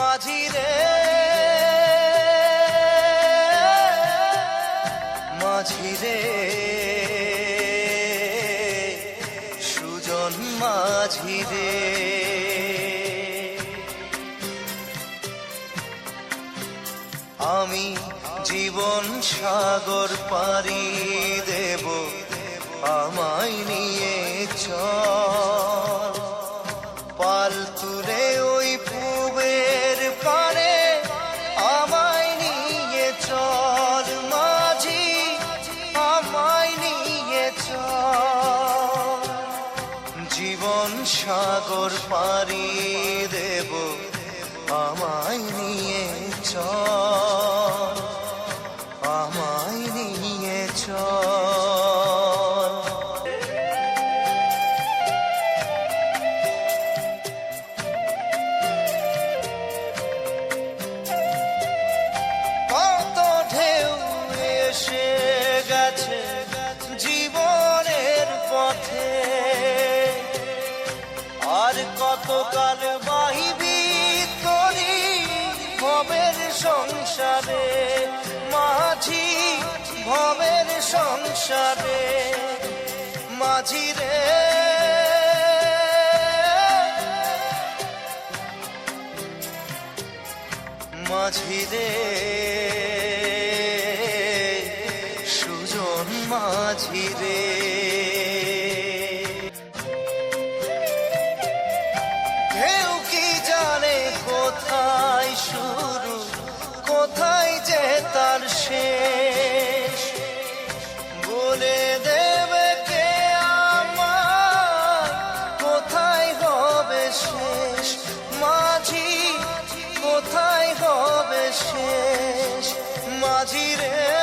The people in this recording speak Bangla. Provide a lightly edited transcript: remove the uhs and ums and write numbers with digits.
মাঝি রে মাঝি রে সুজন মাঝি রে আমি জীবন সাগর পাড়ি দেব আমায় নিয়ে চল পাল তুলে ওই পূবের পারে আমায় নিয়ে চল মাঝি আমায় নিয়ে চল জীবন সাগর পাড়ি দেব আমায় নিয়ে চল আমায় নিয়ে চল কত ঢেউ এসে গেছে জীবনের পথে আর কতকাল বাহিবি করি ভবের সংসারে মাঝি ভবের সংসারে মাঝি রে মাঝি রে সুজন মাঝি রে কেউ কি জানে কোথায় শুরু কোথায় যে তার শেষ বলে দেবে কে আমার কোথায় হবে শেষ মাঝি কোথায় হবে শেষ মাঝি রে